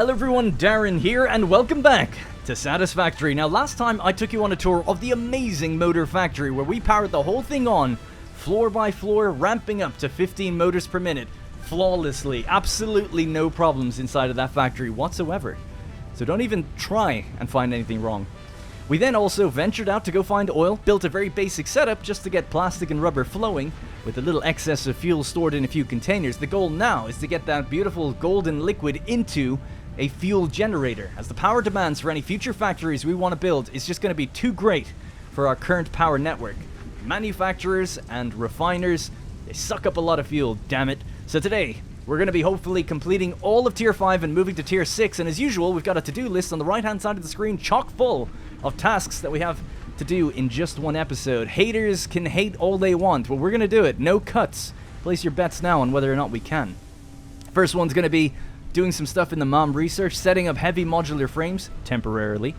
Hello everyone, Darren here, and welcome back to Satisfactory. Now, last time I took you on a tour of the amazing motor factory where we powered the whole thing on, floor by floor, ramping up to 15 motors per minute, flawlessly. Absolutely no problems inside of that factory whatsoever. So don't even try and find anything wrong. We then also ventured out to go find oil, built a very basic setup just to get plastic and rubber flowing, with a little excess of fuel stored in a few containers. The goal now is to get that beautiful golden liquid into a fuel generator, as the power demands for any future factories we want to build is just going to be too great for our current power network. Manufacturers and refiners, they suck up a lot of fuel, damn it. So today, we're going to be hopefully completing all of Tier 5 and moving to Tier 6, and as usual, we've got a to-do list on the right-hand side of the screen chock full of tasks that we have to do in just one episode. Haters can hate all they want, but we're going to do it. No cuts. Place your bets now on whether or not we can. First one's going to be doing some stuff in the MOM research, setting up heavy modular frames, temporarily,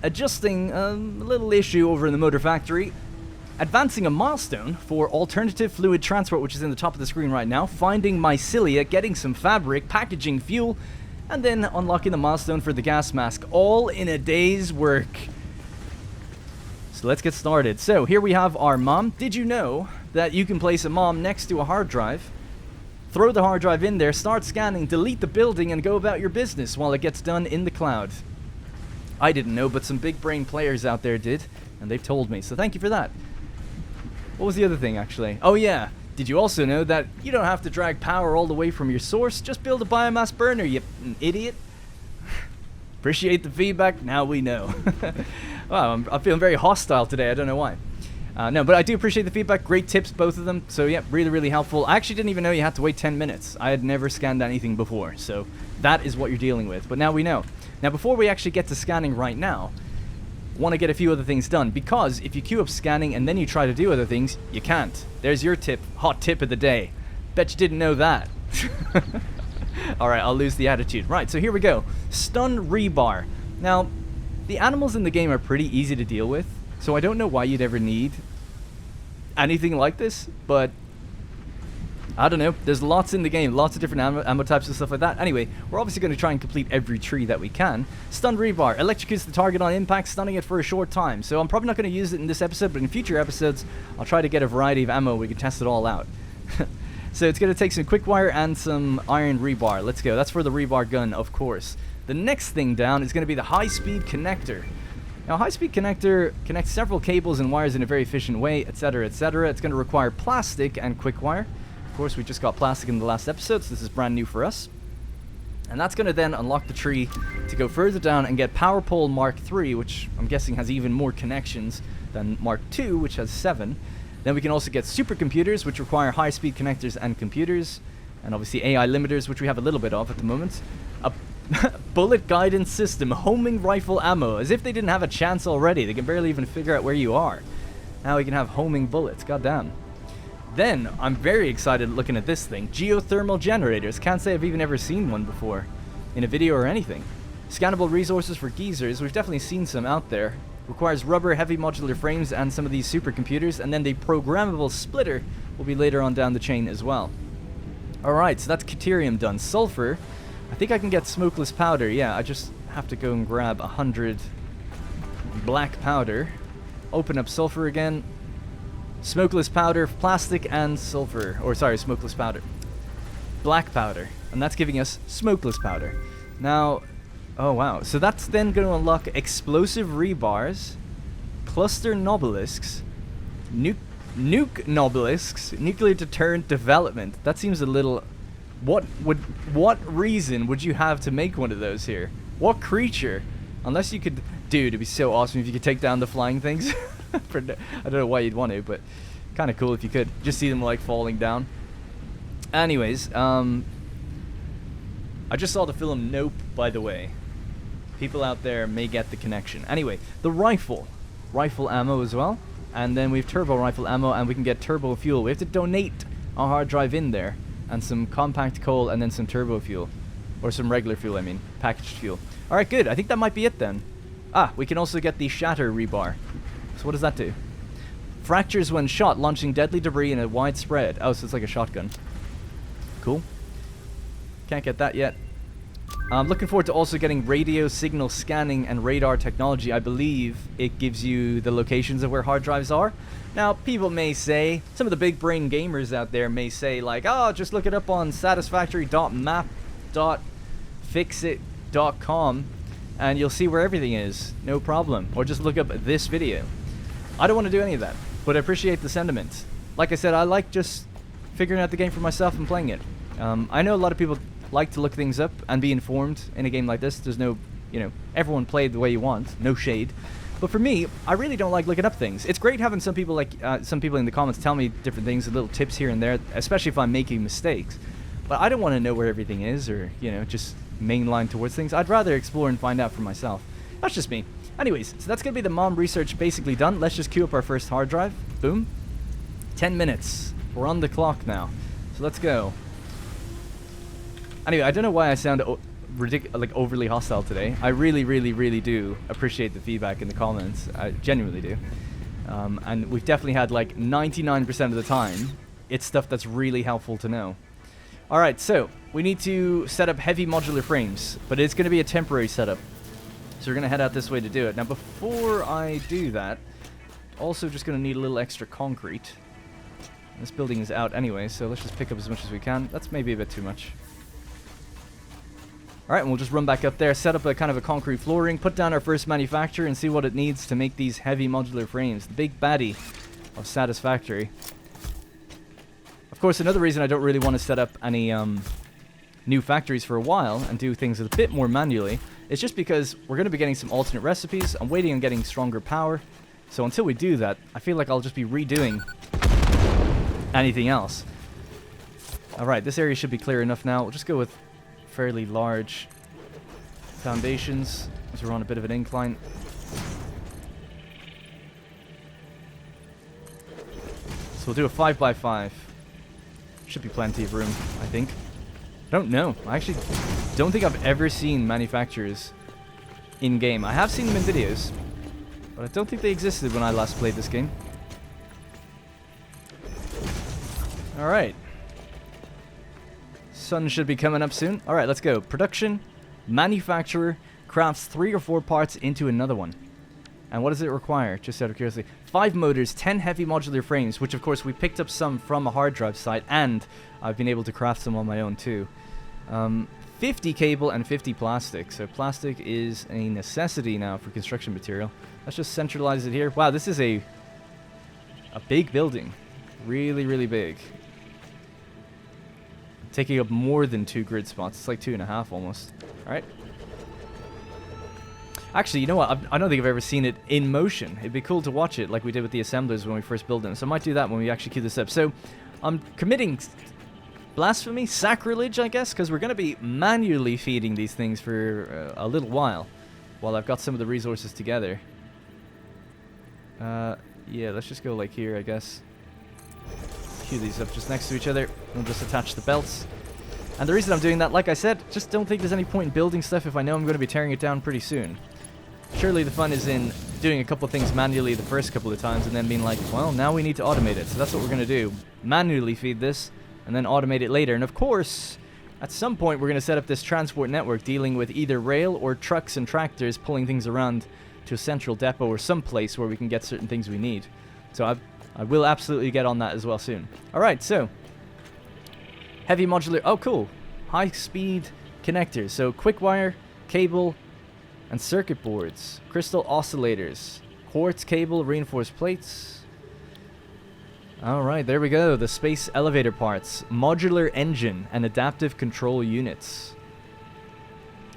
adjusting a little issue over in the motor factory, advancing a milestone for alternative fluid transport, which is in the top of the screen right now, finding Mycelia, getting some fabric, packaging fuel, and then unlocking the milestone for the gas mask, all in a day's work. So let's get started. So here we have our MOM. Did you know that you can place a MOM next to a hard drive, throw the hard drive in there, start scanning, delete the building, and go about your business while it gets done in the cloud? I didn't know, but some big brain players out there did, and they've told me, so thank you for that. What was the other thing, actually? Oh yeah, did you also know that you don't have to drag power all the way from your source? Just build a biomass burner, you idiot. Appreciate the feedback, now we know. Wow, I'm feeling very hostile today, I don't know why. No, but I do appreciate the feedback. Great tips, both of them. So, yeah, really, really helpful. I actually didn't even know you had to wait 10 minutes. I had never scanned anything before. So, that is what you're dealing with. But now we know. Now, before we actually get to scanning right now, want to get a few other things done. Because if you queue up scanning and then you try to do other things, you can't. There's your tip. Hot tip of the day. Bet you didn't know that. Alright, I'll lose the attitude. Right, so here we go. Stun rebar. Now, the animals in the game are pretty easy to deal with. So I don't know why you'd ever need anything like this, but I don't know. There's lots in the game, lots of different ammo types and stuff like that. Anyway, we're obviously going to try and complete every tree that we can. Stun rebar electrocutes the target on impact, stunning it for a short time. So I'm probably not going to use it in this episode, but in future episodes, I'll try to get a variety of ammo. We can test it all out. So it's going to take some quick wire and some iron rebar. Let's go. That's for the rebar gun, of course. The next thing down is going to be the high-speed connector. Now, high-speed connector connects several cables and wires in a very efficient way, etc., etc. It's going to require plastic and quick wire. Of course, we just got plastic in the last episode, so this is brand new for us. And that's going to then unlock the tree to go further down and get Power Pole Mark III, which I'm guessing has even more connections than Mark II, which has 7. Then we can also get supercomputers, which require high-speed connectors and computers. And obviously AI limiters, which we have a little bit of at the moment. A bullet guidance system, homing rifle ammo, as if they didn't have a chance already. They can barely even figure out where you are. Now we can have homing bullets, goddamn. Then, I'm very excited looking at this thing. Geothermal generators. Can't say I've even ever seen one before, in a video or anything. Scannable resources for geysers. We've definitely seen some out there. Requires rubber, heavy modular frames, and some of these supercomputers. And then the programmable splitter will be later on down the chain as well. Alright, so that's Caterium done. Sulfur. I think I can get smokeless powder. Yeah, I just have to go and grab 100 black powder. Open up sulfur again. Smokeless powder, plastic, and sulfur. Or sorry, smokeless powder. Black powder. And that's giving us smokeless powder. Now, oh wow. So that's then going to unlock explosive rebars, cluster nobelisks, nuke nobelisks, nuclear deterrent development. That seems a little... What reason would you have to make one of those here? What creature? Unless you could... Dude, it'd be so awesome if you could take down the flying things. I don't know why you'd want to, but kind of cool if you could. Just see them, like, falling down. Anyways, I just saw the film Nope, by the way. People out there may get the connection. Anyway, the rifle. Rifle ammo as well. And then we have turbo rifle ammo, and we can get turbo fuel. We have to donate our hard drive in there. And some compact coal, and then some turbo fuel. Or some regular fuel, I mean. Packaged fuel. Alright, good. I think that might be it then. Ah, we can also get the shatter rebar. So what does that do? Fractures when shot, launching deadly debris in a wide spread. Oh, so it's like a shotgun. Cool. Can't get that yet. I'm looking forward to also getting radio signal scanning and radar technology. I believe it gives you the locations of where hard drives are. Now, people may say, some of the big brain gamers out there may say, like, oh, just look it up on satisfactory.map.fixit.com and you'll see where everything is. No problem. Or just look up this video. I don't want to do any of that, but I appreciate the sentiment. Like I said, I like just figuring out the game for myself and playing it. I know a lot of people like to look things up and be informed in a game like this. There's no, everyone played the way you want, no shade. But for me, I really don't like looking up things. It's great having some people in the comments tell me different things and little tips here and there, especially if I'm making mistakes. But I don't want to know where everything is or, just mainline towards things. I'd rather explore and find out for myself. That's just me. Anyways, so that's going to be the mom research basically done. Let's just queue up our first hard drive. Boom. 10 minutes. We're on the clock now. So let's go. Anyway, I don't know why I sound overly hostile today. I really, really, really do appreciate the feedback in the comments. I genuinely do. And we've definitely had like 99% of the time, it's stuff that's really helpful to know. Alright, so we need to set up heavy modular frames, but it's going to be a temporary setup. So we're going to head out this way to do it. Now before I do that, also just going to need a little extra concrete. This building is out anyway, so let's just pick up as much as we can. That's maybe a bit too much. Alright, and we'll just run back up there, set up a kind of a concrete flooring, put down our first manufacturer, and see what it needs to make these heavy modular frames. The big baddie of Satisfactory. Of course, another reason I don't really want to set up any new factories for a while and do things a bit more manually is just because we're going to be getting some alternate recipes. I'm waiting on getting stronger power. So until we do that, I feel like I'll just be redoing anything else. Alright, this area should be clear enough now. We'll just go with fairly large foundations as we're on a bit of an incline. So we'll do a 5x5. Should be plenty of room, I think. I don't know. I actually don't think I've ever seen manufacturers in-game. I have seen them in videos, but I don't think they existed when I last played this game. Alright. Sun should be coming up soon. Alright, let's go. Production, manufacturer, crafts 3 or 4 parts into another one. And what does it require? Just out of curiosity. 5 motors, 10 heavy modular frames, which of course we picked up some from a hard drive site, and I've been able to craft some on my own too. 50 cable and 50 plastic. So plastic is a necessity now for construction material. Let's just centralize it here. Wow, this is a big building. Really, really big. Taking up more than 2 grid spots. It's like 2.5 almost. Alright. Actually, you know what? I don't think I've ever seen it in motion. It'd be cool to watch it like we did with the assemblers when we first built them. So I might do that when we actually queue this up. So I'm committing blasphemy, sacrilege, I guess, because we're going to be manually feeding these things for a little while I've got some of the resources together. Yeah, let's just go like here, I guess. Queue these up just next to each other. We'll just attach the belts. And the reason I'm doing that, like I said, just don't think there's any point in building stuff if I know I'm going to be tearing it down pretty soon. Surely the fun is in doing a couple of things manually the first couple of times and then being like, well, now we need to automate it. So that's what we're going to do. Manually feed this and then automate it later. And of course, at some point we're going to set up this transport network dealing with either rail or trucks and tractors pulling things around to a central depot or some place where we can get certain things we need. So I will absolutely get on that as well soon. Alright, so heavy modular, oh cool, high speed connectors, so quick wire, cable, and circuit boards, crystal oscillators, quartz cable, reinforced plates. Alright, there we go, the space elevator parts, modular engine, and adaptive control units.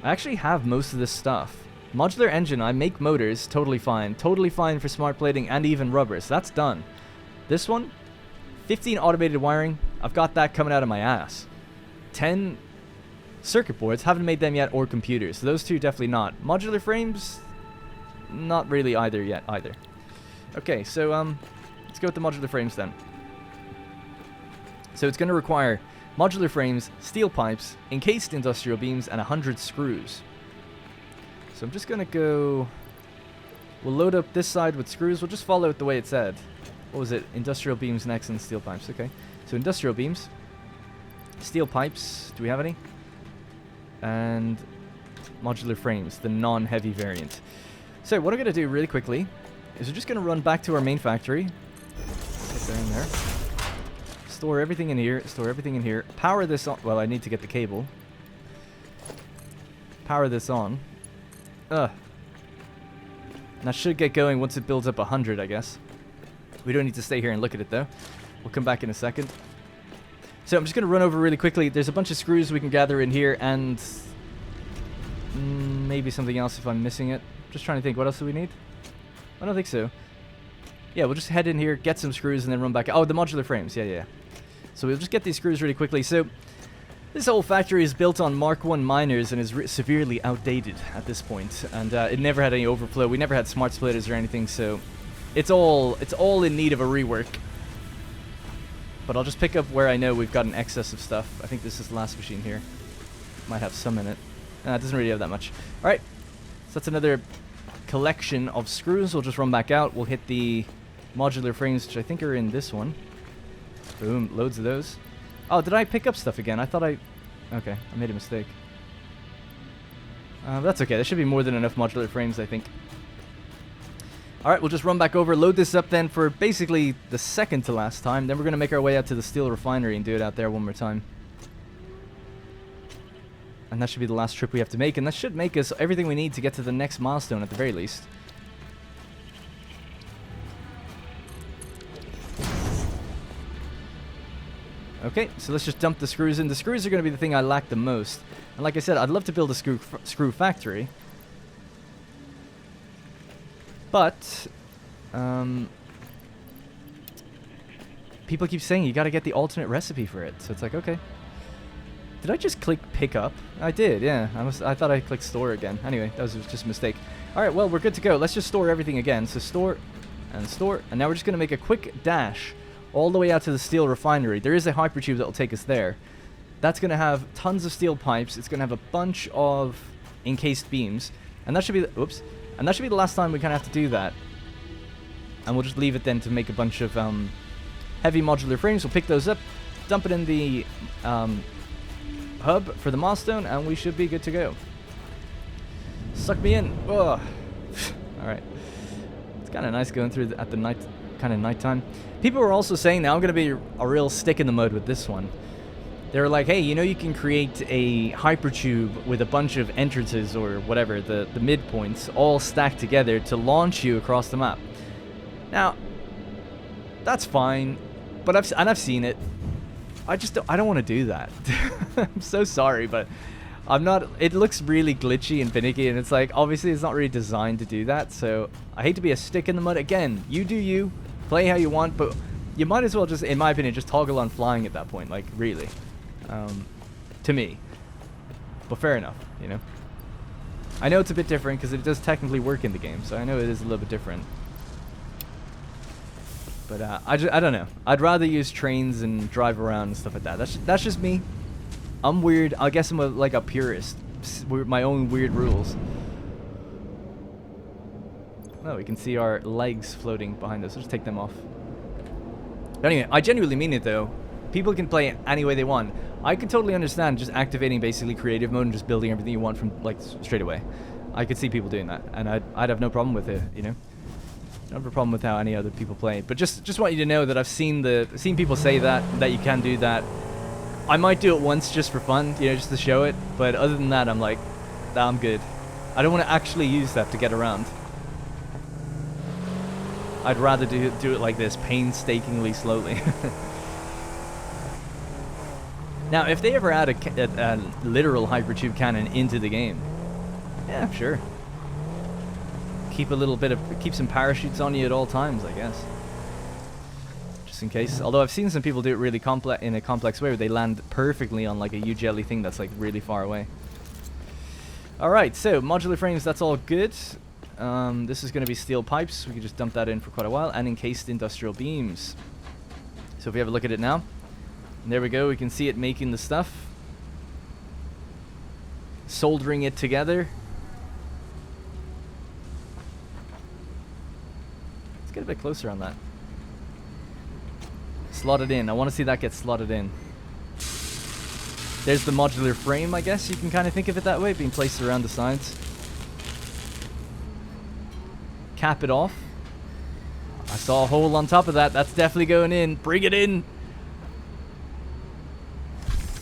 I actually have most of this stuff. Modular engine, I make motors, totally fine for smart plating and even rubber, so that's done. This one, 15 automated wiring, I've got that coming out of my ass. 10 circuit boards, haven't made them yet, or computers, so those two definitely not. Modular frames, not really either yet, either. Okay, so let's go with the modular frames then. So it's going to require modular frames, steel pipes, encased industrial beams, and 100 screws. So I'm just going to go, we'll load up this side with screws, we'll just follow it the way it said. What was it? Industrial beams next and steel pipes. Okay. So industrial beams. Steel pipes. Do we have any? And Modular Frames, the non-heavy variant. So what I'm going to do really quickly is we're just going to run back to our main factory. Put there in there. Store everything in here. Store everything in here. Power this on. Well, I need to get the cable. Power this on. And that should get going once it builds up 100, I guess. We don't need to stay here and look at it, though. We'll come back in a second. So I'm just going to run over really quickly. There's a bunch of screws we can gather in here, and maybe something else if I'm missing it. Just trying to think, what else do we need? I don't think so. Yeah, we'll just head in here, get some screws, and then run back. Oh, the modular frames. Yeah. So we'll just get these screws really quickly. So this whole factory is built on Mark 1 miners and is severely outdated at this point. And it never had any overflow. We never had smart splitters or anything, so it's all in need of a rework. But I'll just pick up where I know we've got an excess of stuff. I think this is the last machine here. Might have some in it. It doesn't really have that much. Alright, so that's another collection of screws. We'll just run back out. We'll hit the modular frames, which I think are in this one. Boom, loads of those. Oh, did I pick up stuff again? I thought I... Okay, I made a mistake. That's okay. There should be more than enough modular frames, I think. Alright, we'll just run back over, load this up then for basically the second to last time. Then we're going to make our way out to the steel refinery and do it out there one more time. And that should be the last trip we have to make. And that should make us everything we need to get to the next milestone at the very least. Okay, so let's just dump the screws in. The screws are going to be the thing I lack the most. And like I said, I'd love to build a screw factory. But people keep saying you got to get the alternate recipe for it. So it's like, okay. Did I just click pick up? I did, yeah. I thought I clicked store again. Anyway, that was just a mistake. Alright, well, we're good to go. Let's just store everything again. So store and store. And now we're just going to make a quick dash all the way out to the steel refinery. There is a hypertube that will take us there. That's going to have tons of steel pipes. It's going to have a bunch of encased beams. And that should be the... Oops. And that should be the last time we kind of have to do that. And we'll just leave it then to make a bunch of heavy modular frames. We'll pick those up, dump it in the hub for the milestone, and we should be good to go. Suck me in. Ugh. Alright. It's kind of nice going through at the night, kind of nighttime. People are also saying now I'm going to be a real stick in the mud with this one. They're like, hey, you know you can create a hypertube with a bunch of entrances or whatever, the midpoints, all stacked together to launch you across the map. Now, that's fine, but I've seen it. I don't want to do that. I'm so sorry, but I'm not. It looks really glitchy and finicky, and it's like obviously it's not really designed to do that. So I hate to be a stick in the mud. Again, you do you, play how you want, but you might as well just, in my opinion, just toggle on flying at that point. Like really, to me. But fair enough, you know. I know it's a bit different because it does technically work in the game, so I know it is a little bit different. But I don't know. I'd rather use trains and drive around and stuff like that. That's just me. I'm weird. I guess I'm like a purist. My own weird rules. Oh, we can see our legs floating behind us. Let's just take them off. But anyway, I genuinely mean it though. People can play it any way they want. I can totally understand just activating basically creative mode and just building everything you want from like straight away. I could see people doing that, and I'd have no problem with it, you know. Don't have a problem with how any other people play it, but just want you to know that I've seen people say that you can do that. I might do it once just for fun, you know, just to show it. But other than that, I'm like, nah, I'm good. I don't want to actually use that to get around. I'd rather do it like this, painstakingly, slowly. Now, if they ever add a literal hypertube cannon into the game, yeah, sure. Keep some parachutes on you at all times, I guess. Just in case. Although I've seen some people do it really in a complex way where they land perfectly on like a U-jelly thing that's like really far away. Alright, so modular frames, that's all good. This is going to be steel pipes. We can just dump that in for quite a while. And encased industrial beams. So if we have a look at it now. There we go. We can see it making the stuff. Soldering it together. Get a bit closer on that. Slot it in. I want to see that get slotted in. There's the modular frame, I guess you can kind of think of it that way, being placed around the sides. Cap it off. I saw a hole on top of that. That's definitely going in. Bring it in.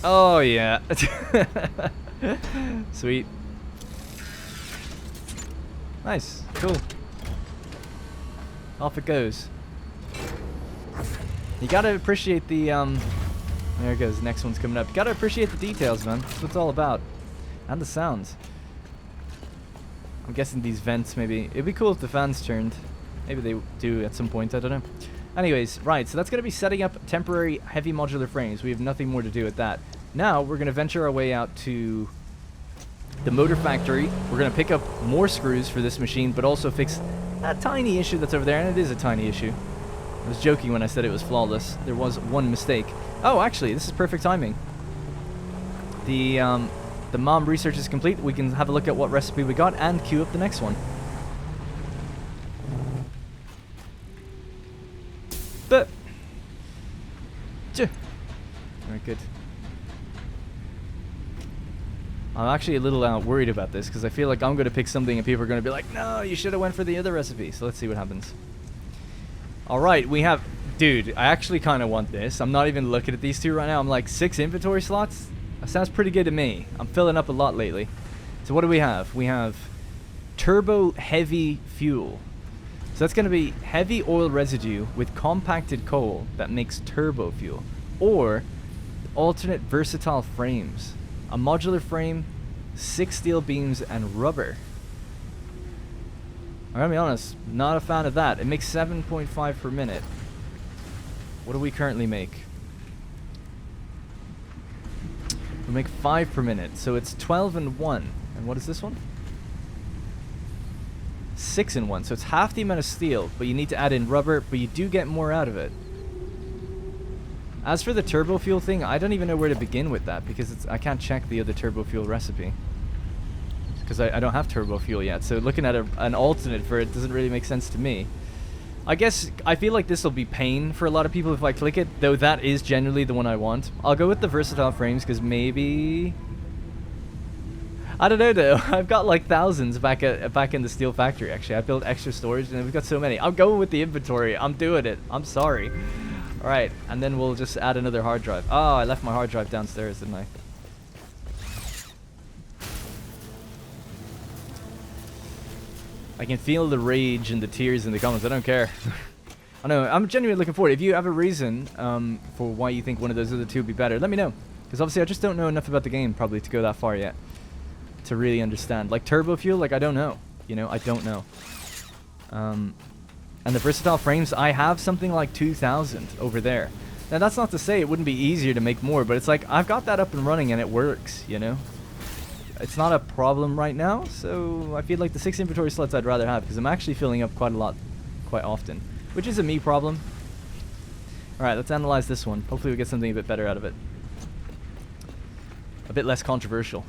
Oh, yeah. Sweet. Nice. Cool. Off it goes. You gotta appreciate the, there it goes. The next one's coming up. You gotta appreciate the details, man. That's what it's all about. And the sounds. I'm guessing these vents, maybe. It'd be cool if the fans turned. Maybe they do at some point. I don't know. Anyways, right. So that's gonna be setting up temporary heavy modular frames. We have nothing more to do with that. Now, we're gonna venture our way out to the motor factory. We're gonna pick up more screws for this machine, but also fix that tiny issue that's over there. And it is a tiny issue. I was joking when I said it was flawless. There was one mistake. Oh, actually, this is perfect timing. The mom research is complete. We can have a look at what recipe we got and queue up the next one. But very good. I'm actually a little worried about this because I feel like I'm going to pick something and people are going to be like, no, you should have went for the other recipe. So let's see what happens. Alright, we have... Dude, I actually kind of want this. I'm not even looking at these two right now. I'm like 6 inventory slots. That sounds pretty good to me. I'm filling up a lot lately. So what do we have? We have turbo heavy fuel. So that's going to be heavy oil residue with compacted coal that makes turbo fuel. Or alternate versatile frames. A modular frame, 6 steel beams, and rubber. I'm gonna be honest, not a fan of that. It makes 7.5 per minute. What do we currently make? We make 5 per minute, so it's 12 and 1. And what is this one? 6 and 1, so it's half the amount of steel, but you need to add in rubber, but you do get more out of it. As for the turbo fuel thing, I don't even know where to begin with that, because I can't check the other turbo fuel recipe. Because I don't have turbo fuel yet, so looking at an alternate for it doesn't really make sense to me. I guess I feel like this will be pain for a lot of people if I click it, though that is generally the one I want. I'll go with the versatile frames because maybe... I don't know though, I've got like thousands back in the steel factory actually. I built extra storage and we've got so many. I'm going with the inventory, I'm doing it, I'm sorry. Alright, and then we'll just add another hard drive. Oh, I left my hard drive downstairs, didn't I? I can feel the rage and the tears in the comments. I don't care. I know. I'm genuinely looking forward. If you have a reason for why you think one of those other two would be better, let me know. Because obviously I just don't know enough about the game probably to go that far yet. To really understand. Like turbo fuel, like I don't know. You know, I don't know. And the versatile frames, I have something like 2,000 over there. Now that's not to say it wouldn't be easier to make more, but it's like I've got that up and running and it works, you know? It's not a problem right now, so I feel like the 6 inventory slots I'd rather have because I'm actually filling up quite a lot, quite often, which is a me problem. Alright, let's analyze this one. Hopefully we get something a bit better out of it. A bit less controversial.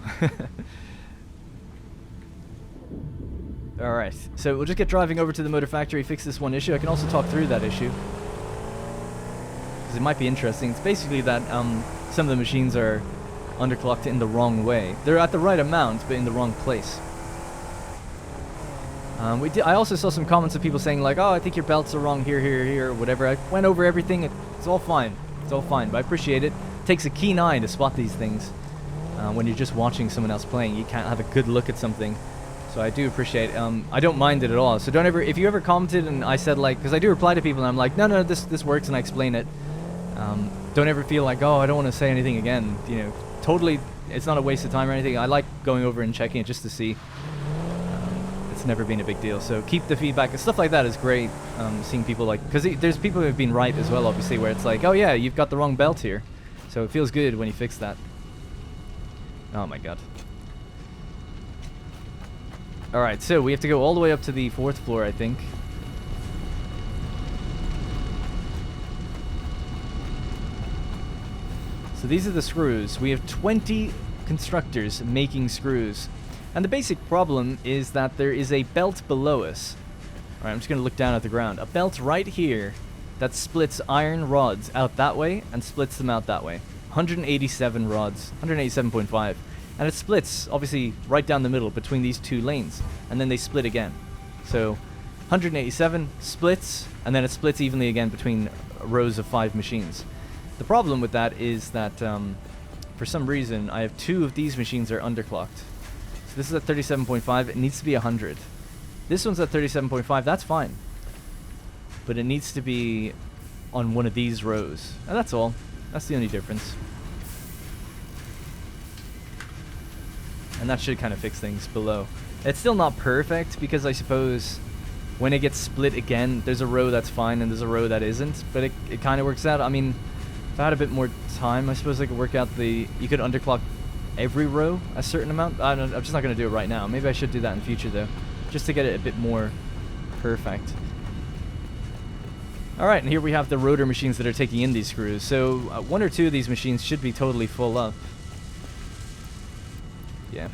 Alright, so we'll just get driving over to the motor factory, fix this one issue. I can also talk through that issue. Because it might be interesting. It's basically that some of the machines are underclocked in the wrong way. They're at the right amount, but in the wrong place. I also saw some comments of people saying like, oh, I think your belts are wrong here, here, here, or whatever. I went over everything. It's all fine. It's all fine, but I appreciate it. It takes a keen eye to spot these things. When you're just watching someone else playing, you can't have a good look at something. So I do appreciate I don't mind it at all. So don't ever, if you ever commented and I said like, because I do reply to people and I'm like, no, no, this works, and I explain it. Don't ever feel like, oh, I don't want to say anything again. You know, totally, it's not a waste of time or anything. I like going over and checking it just to see. It's never been a big deal. So keep the feedback and stuff like that is great. Seeing people like, because there's people who have been right as well, obviously, where it's like, oh yeah, you've got the wrong belt here. So it feels good when you fix that. Oh my god. Alright, so we have to go all the way up to the 4th floor, I think. So these are the screws. We have 20 constructors making screws. And the basic problem is that there is a belt below us. Alright, I'm just going to look down at the ground. A belt right here that splits iron rods out that way and splits them out that way. 187 rods, 187.5, and it splits obviously right down the middle between these two lanes, and then they split again. So 187 splits, and then it splits evenly again between rows of 5 machines. The problem with that is that for some reason I have 2 of these machines are underclocked. So this is at 37.5, it needs to be 100. This one's at 37.5, that's fine. But it needs to be on one of these rows. And that's all. That's the only difference. And that should kind of fix things below. It's still not perfect, because I suppose when it gets split again, there's a row that's fine and there's a row that isn't. But it kind of works out. I mean, if I had a bit more time, I suppose I could work out the... You could underclock every row a certain amount. I don't know, I'm just not going to do it right now. Maybe I should do that in the future, though. Just to get it a bit more perfect. Alright, and here we have the rotor machines that are taking in these screws. So, 1 or 2 of these machines should be totally full up. Yeah.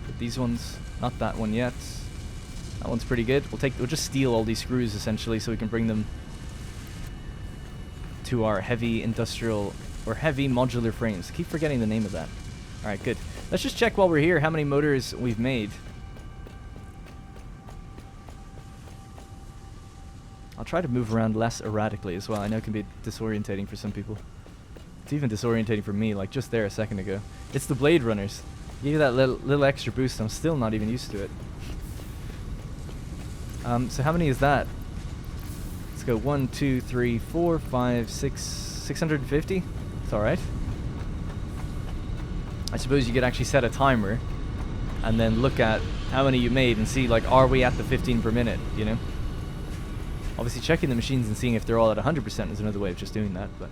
But these ones, not that one yet. That one's pretty good. We'll just steal all these screws, essentially, so we can bring them to our heavy industrial, or heavy modular frames. I keep forgetting the name of that. Alright, good. Let's just check while we're here how many motors we've made. I'll try to move around less erratically as well. I know it can be disorientating for some people. It's even disorientating for me, like just there a second ago. It's the Blade Runners. Give you that little extra boost, I'm still not even used to it. So how many is that? Let's go 1, 2, 3, 4, 5, 6, 650? It's alright. I suppose you could actually set a timer and then look at how many you made and see, like, are we at the 15 per minute, you know? Obviously checking the machines and seeing if they're all at 100% is another way of just doing that, but...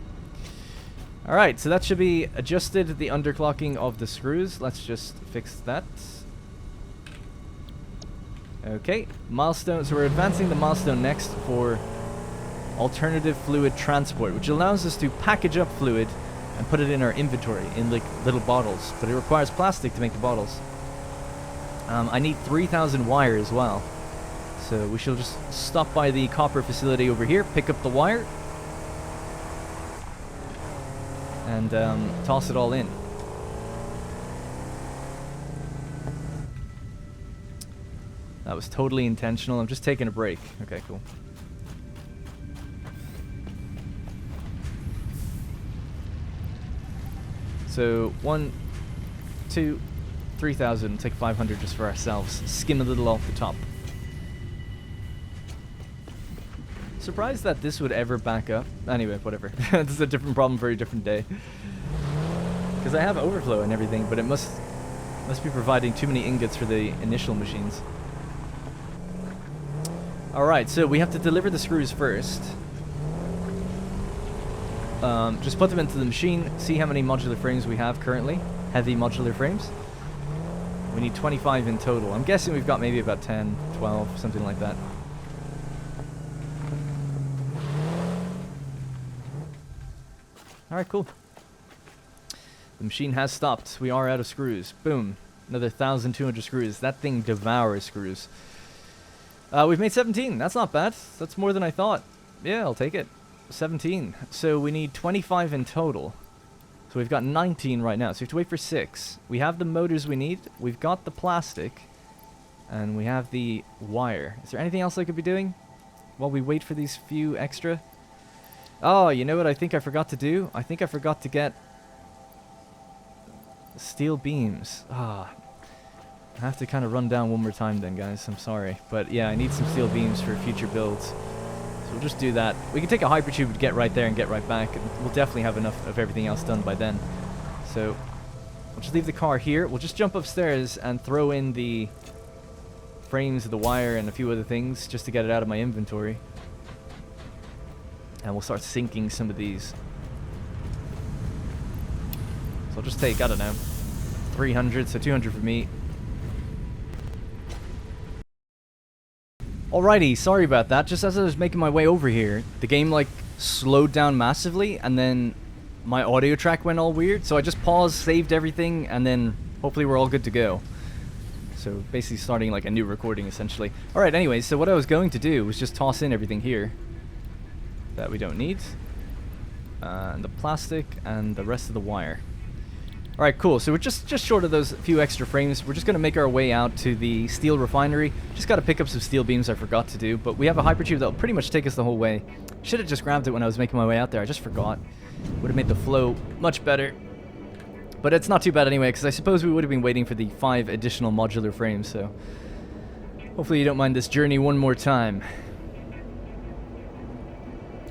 Alright, so that should be adjusted, the underclocking of the screws. Let's just fix that. Okay, milestone. So we're advancing the milestone next for alternative fluid transport, which allows us to package up fluid and put it in our inventory in like little bottles, but it requires plastic to make the bottles. I need 3,000 wire as well. So we shall just stop by the copper facility over here, pick up the wire, and toss it all in. That was totally intentional. I'm just taking a break. Okay, cool. So 1, 2, 3,000. Take 500 just for ourselves. Skim a little off the top. Surprised that this would ever back up. Anyway, whatever. This is a different problem for a different day. Because I have overflow and everything, but it must be providing too many ingots for the initial machines. Alright, so we have to deliver the screws first. Just put them into the machine, see how many modular frames we have currently. Heavy modular frames. We need 25 in total. I'm guessing we've got maybe about 10, 12, something like that. Alright, cool. The machine has stopped. We are out of screws. Boom. Another 1,200 screws. That thing devours screws. We've made 17. That's not bad. That's more than I thought. Yeah, I'll take it. 17. So we need 25 in total. So we've got 19 right now. So we have to wait for 6. We have the motors we need. We've got the plastic. And we have the wire. Is there anything else I could be doing while we wait for these few extra? Oh, you know what I think I forgot to do? I think I forgot to get steel beams. Ah. I have to kind of run down one more time then, guys. I'm sorry. But yeah, I need some steel beams for future builds. So we'll just do that. We can take a hypertube to get right there and get right back. And we'll definitely have enough of everything else done by then. So we'll just leave the car here. We'll just jump upstairs and throw in the frames, the wire, and a few other things just to get it out of my inventory. And we'll start sinking some of these. So I'll just take, I don't know, 300, so 200 for me. Alrighty, sorry about that. Just as I was making my way over here, the game like slowed down massively, and then my audio track went all weird. So I just paused, saved everything, and then hopefully we're all good to go. So basically starting like a new recording essentially. Alright, anyway, so what I was going to do was just toss in everything here that we don't need. and the plastic, and the rest of the wire. Alright, cool. So we're just short of those few extra frames. We're just going to make our way out to the steel refinery. Just got to pick up some steel beams I forgot to do. But we have a hypertube that will pretty much take us the whole way. Should have just grabbed it when I was making my way out there. I just forgot. Would have made the flow much better. But it's not too bad anyway, because I suppose we would have been waiting for the 5 additional modular frames. So hopefully you don't mind this journey one more time.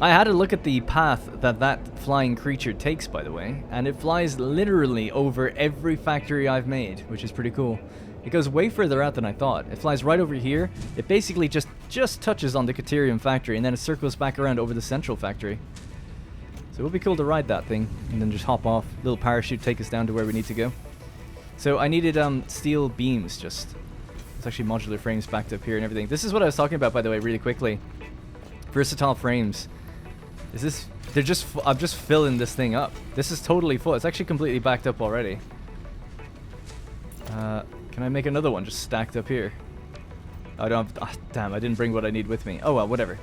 I had a look at the path that flying creature takes, by the way, and it flies literally over every factory I've made, which is pretty cool. It goes way further out than I thought. It flies right over here. It basically just touches on the Caterium factory, and then it circles back around over the central factory. So it would be cool to ride that thing, and then just hop off. Little parachute, take us down to where we need to go. So I needed steel beams, just. It's actually modular frames backed up here and everything. This is what I was talking about, by the way, really quickly. Versatile frames. Is this... I'm just filling this thing up. This is totally full. It's actually completely backed up already. Can I make another one just stacked up here? I don't have... Oh, damn, I didn't bring what I need with me. Oh, well, whatever.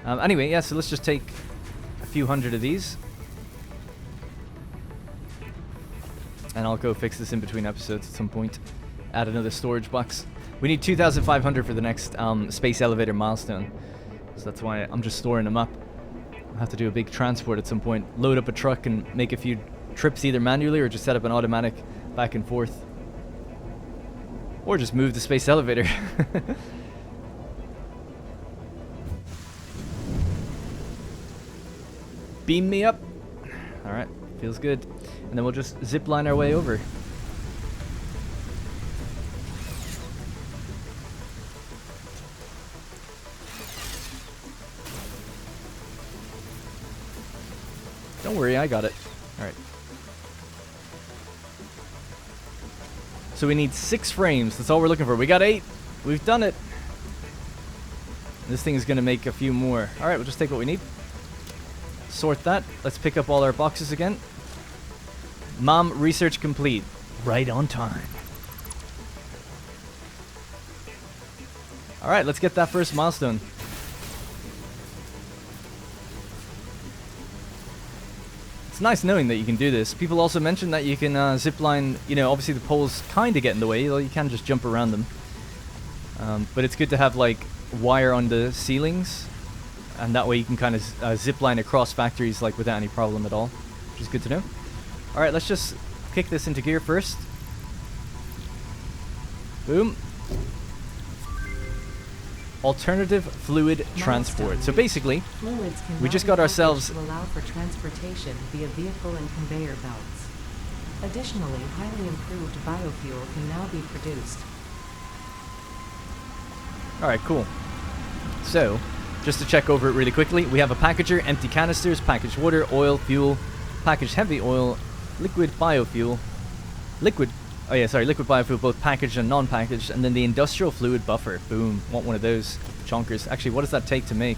Anyway, yeah, so let's just take a few hundred of these. And I'll go fix this in between episodes at some point. Add another storage box. We need 2,500 for the next space elevator milestone. So that's why I'm just storing them up. I'll have to do a big transport at some point. Load up a truck and make a few trips either manually or just set up an automatic back and forth. Or just move the space elevator. Beam me up. Alright, feels good. And then we'll just zip line our way over. Don't worry, I got it. Alright. So we need 6 frames. That's all we're looking for. We got 8. We've done it. This thing is going to make a few more. Alright, we'll just take what we need. Sort that. Let's pick up all our boxes again. Mom, research complete. Right on time. Alright, let's get that first milestone. It's nice knowing that you can do this. People also mentioned that you can zipline, you know, obviously the poles kind of get in the way, though you can just jump around them. But it's good to have, like, wire on the ceilings, and that way you can kind of zipline across factories, like, without any problem at all, which is good to know. Alright, let's just kick this into gear first. Boom. Alternative fluid transport. So basically, we just got ourselves to allow for transportation via vehicle and conveyor belts. Additionally, highly improved biofuel can now be produced. Alright, cool. So, just to check over it really quickly, we have a packager, empty canisters, packaged water, oil, fuel, packaged heavy oil, liquid biofuel, liquid biofuel, both packaged and non-packaged, and then the industrial fluid buffer. Boom. Want one of those chonkers. Actually, what does that take to make?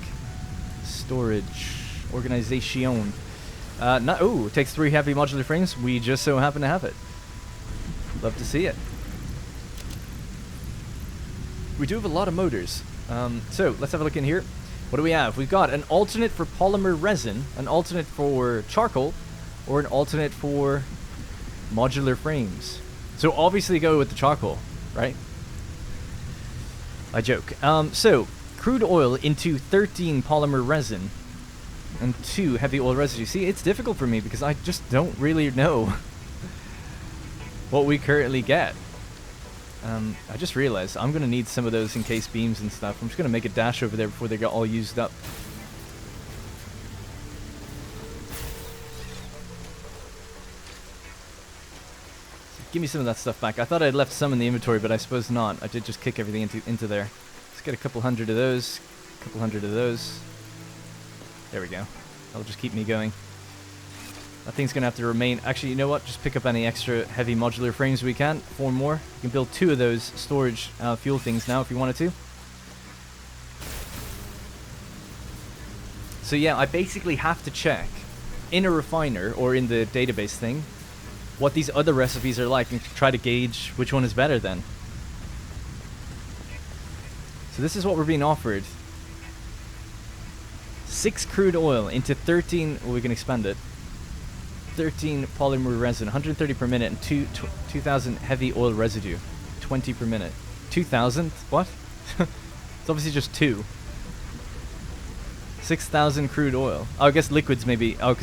Storage. Organization. It takes 3 heavy modular frames. We just so happen to have it. Love to see it. We do have a lot of motors. So, let's have a look in here. What do we have? We've got an alternate for polymer resin, an alternate for charcoal, or an alternate for modular frames. So obviously go with the charcoal, right? I joke. So, crude oil into 13 polymer resin and 2 heavy oil residue. See, it's difficult for me because I just don't really know what we currently get. I just realized I'm going to need some of those encased beams and stuff. I'm just going to make a dash over there before they get all used up. Give me some of that stuff back. I thought I'd left some in the inventory, but I suppose not. I did just kick everything into there. Let's get a couple hundred of those. A couple hundred of those. There we go. That'll just keep me going. That thing's going to have to remain... Actually, you know what? Just pick up any extra heavy modular frames we can. 4 more. You can build 2 of those storage fuel things now if you wanted to. So yeah, I basically have to check in a refiner or in the database thing what these other recipes are like and try to gauge which one is better then. So this is what we're being offered. 6 crude oil into 13, well, we can expand it. 13 polymer resin, 130 per minute, and 2,000 heavy oil residue, 20 per minute. 2,000? What? It's obviously just 2. 6,000 crude oil. Oh, I guess liquids maybe. Oh,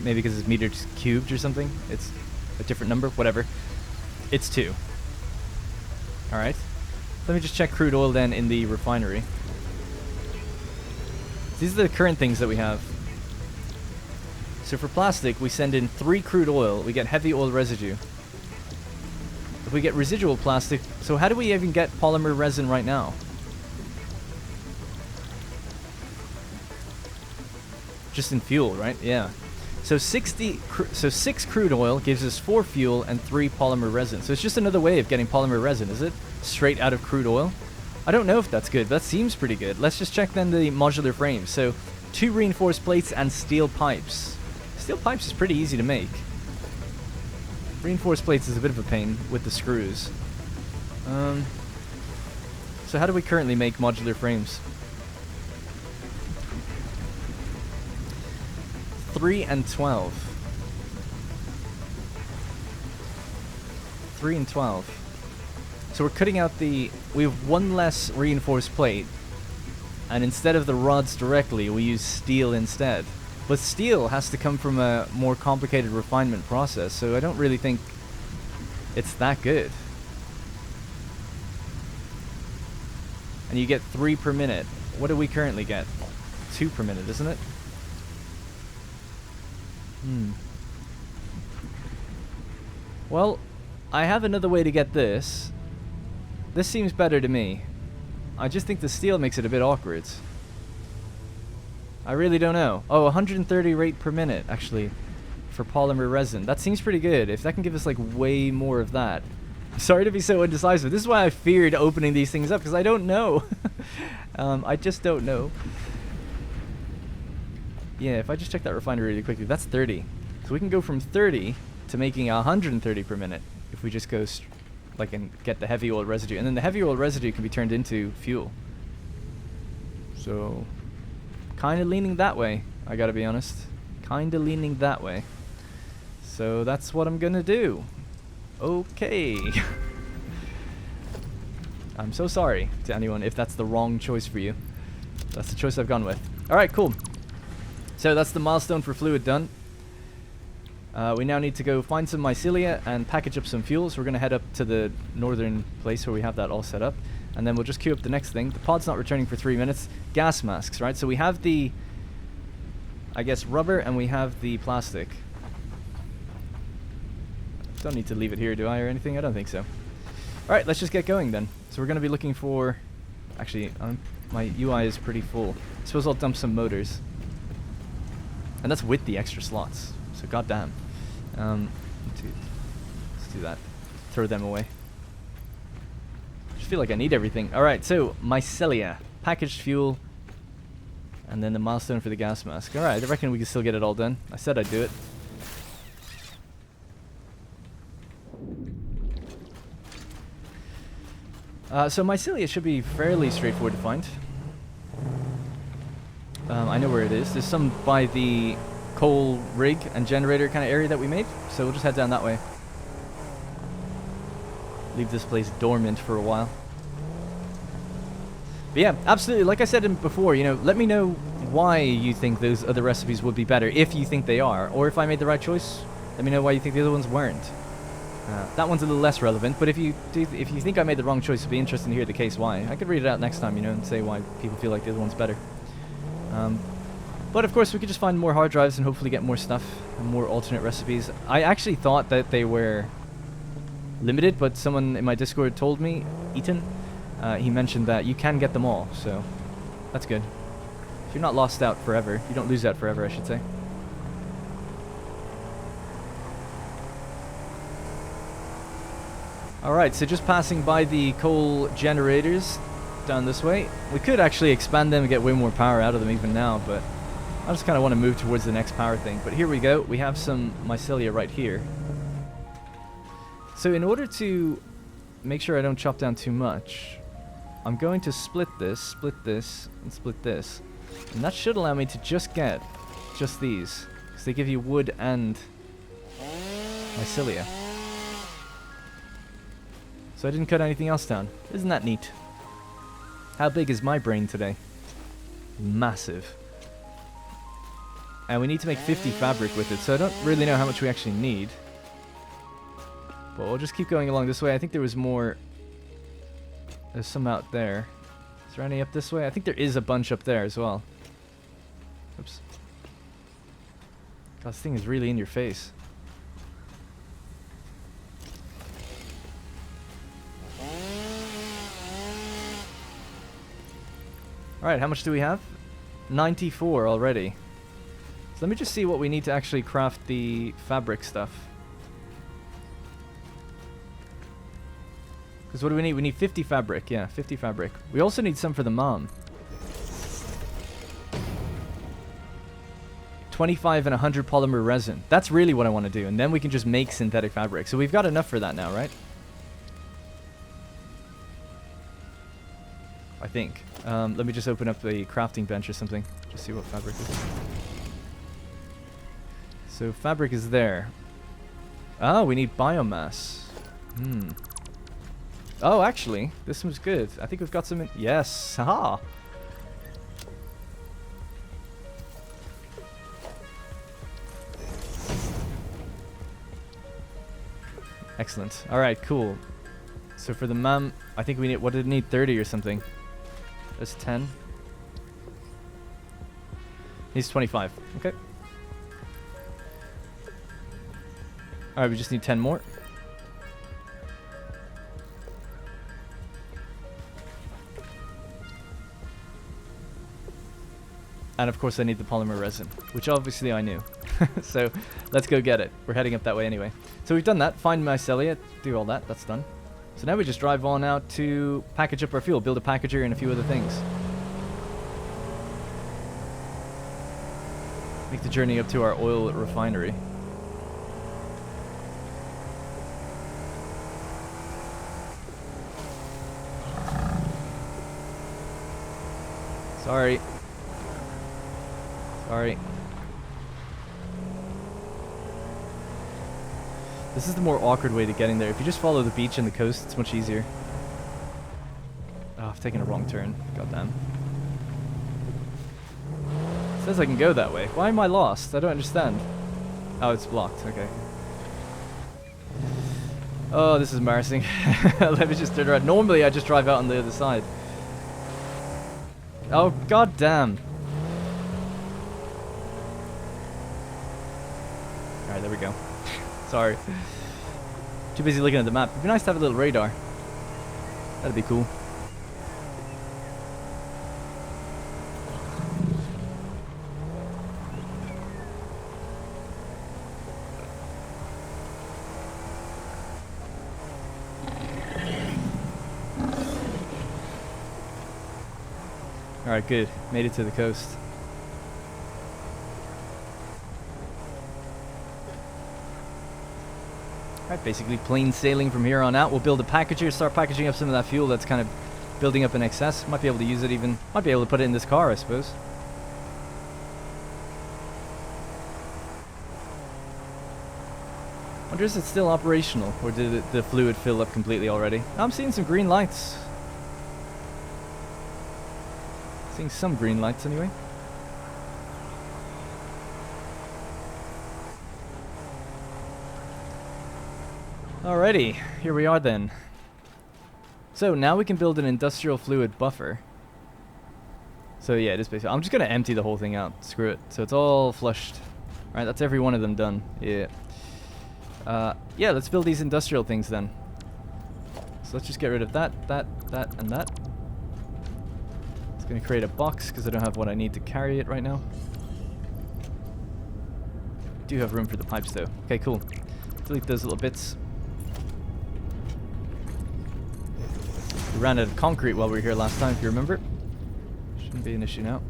maybe because it's meters cubed or something. It's a different number. Whatever. It's 2. All right. Let me just check crude oil then in the refinery. These are the current things that we have. So for plastic, we send in 3 crude oil. We get heavy oil residue. If we get residual plastic, so how do we even get polymer resin right now? Just in fuel, right? Yeah. So 6 crude oil gives us 4 fuel and 3 polymer resin. So it's just another way of getting polymer resin, is it? Straight out of crude oil? I don't know if that's good. That seems pretty good. Let's just check then the modular frames. So 2 reinforced plates and steel pipes. Steel pipes is pretty easy to make. Reinforced plates is a bit of a pain with the screws. So how do we currently make modular frames? 3 and 12. 3 and 12. So we're cutting out we have 1 less reinforced plate, and instead of the rods directly, we use steel instead. But steel has to come from a more complicated refinement process, so I don't really think it's that good. And you get 3 per minute. What do we currently get? 2 per minute, isn't it? Well, I have another way to get this. This seems better to me. I just think the steel makes it a bit awkward. I really don't know. Oh, 130 rate per minute, actually, for polymer resin. That seems pretty good. If that can give us, like, way more of that. Sorry to be so indecisive. This is why I feared opening these things up, because I don't know. I just don't know. Yeah, if I just check that refinery really quickly, that's 30. So we can go from 30 to making 130 per minute if we just go and get the heavy oil residue. And then the heavy oil residue can be turned into fuel. So, kind of leaning that way, I gotta be honest. Kind of leaning that way. So that's what I'm gonna do. Okay. I'm so sorry to anyone if that's the wrong choice for you. That's the choice I've gone with. Alright, cool. So that's the milestone for fluid done. We now need to go find some mycelia and package up some fuel. So we're going to head up to the northern place where we have that all set up. And then we'll just queue up the next thing. The pod's not returning for 3 minutes. Gas masks, right? So we have the, I guess, rubber, and we have the plastic. Don't need to leave it here, do I, or anything? I don't think so. Alright, let's just get going then. So we're going to be looking for... Actually, my UI is pretty full. I suppose I'll dump some motors. And that's with the extra slots. So goddamn. Let's do that. Throw them away. I just feel like I need everything. Alright, so Mycelia. Packaged fuel. And then the milestone for the gas mask. Alright, I reckon we can still get it all done. I said I'd do it. So Mycelia should be fairly straightforward to find. I know where it is. There's some by the coal rig and generator kind of area that we made. So we'll just head down that way. Leave this place dormant for a while. But yeah, absolutely. Like I said before, you know, let me know why you think those other recipes would be better, if you think they are. Or if I made the right choice, let me know why you think the other ones weren't. That one's a little less relevant, but if you think I made the wrong choice, it'd be interesting to hear the case why. I could read it out next time, you know, and say why people feel like the other one's better. But of course, we could just find more hard drives and hopefully get more stuff and more alternate recipes. I actually thought that they were limited, but someone in my Discord told me, Ethan, he mentioned that you can get them all, so that's good. If you're not lost out forever, you don't lose out forever, I should say. Alright, so just passing by the coal generators down this way. We could actually expand them and get way more power out of them even now, but I just kind of want to move towards the next power thing. But here we go. We have some mycelia right here. So in order to make sure I don't chop down too much, I'm going to split this, and split this. And that should allow me to just get just these. Because they give you wood and Mycelia. So I didn't cut anything else down. Isn't that neat? How big is my brain today? Massive. And we need to make 50 fabric with it, so I don't really know how much we actually need. But we'll just keep going along this way. I think there was more. There's some out there. Is there any up this way? I think there is a bunch up there as well. Oops. God, this thing is really in your face. Alright, how much do we have? 94 already. So let me just see what we need to actually craft the fabric stuff. Because what do we need? We need 50 fabric. Yeah, 50 fabric. We also need some for the mom. 25 and 100 polymer resin. That's really what I want to do. And then we can just make synthetic fabric. So we've got enough for that now, right? I think. Let me just open up the crafting bench or something. Just see what fabric is. So fabric is there. Oh, we need biomass. Oh, actually, this one's good. I think we've got some in... Yes! Haha! Excellent. Alright, cool. So for the mom, I think we need... What did it need? 30 or something. That's 10. He's 25. Okay. Alright, we just need 10 more. And of course I need the polymer resin, which obviously I knew. So let's go get it. We're heading up that way anyway. So we've done that. Find Mycelia. Do all that. That's done. So now we just drive on out to package up our fuel, build a packager and a few other things. Make the journey up to our oil refinery. Sorry. Sorry. This is the more awkward way to getting there. If you just follow the beach and the coast, it's much easier. Oh, I've taken a wrong turn. Goddamn. It says I can go that way. Why am I lost? I don't understand. Oh, it's blocked. Okay. Oh, this is embarrassing. Let me just turn around. Normally, I just drive out on the other side. Oh, goddamn. Alright, there we go. Sorry. Too busy looking at the map. It'd be nice to have a little radar. That'd be cool. Alright, good. Made it to the coast. Alright, basically plain sailing from here on out. We'll build a packager, start packaging up some of that fuel that's kind of building up in excess. Might be able to use it even. Might be able to put it in this car, I suppose. Wonder, is it still operational? Or did the fluid fill up completely already? I'm seeing some green lights. Seeing some green lights anyway. Alrighty, here we are then. So now we can build an industrial fluid buffer. So yeah, it is basically... I'm just going to empty the whole thing out. Screw it. So it's all flushed. Alright, that's every one of them done. Yeah. Yeah, let's build these industrial things then. So let's just get rid of that, and that. It's going to create a box because I don't have what I need to carry it right now. Do have room for the pipes though. Okay, cool. Delete those little bits. We ran out of concrete while we were here last time, if you remember. Shouldn't be an issue now.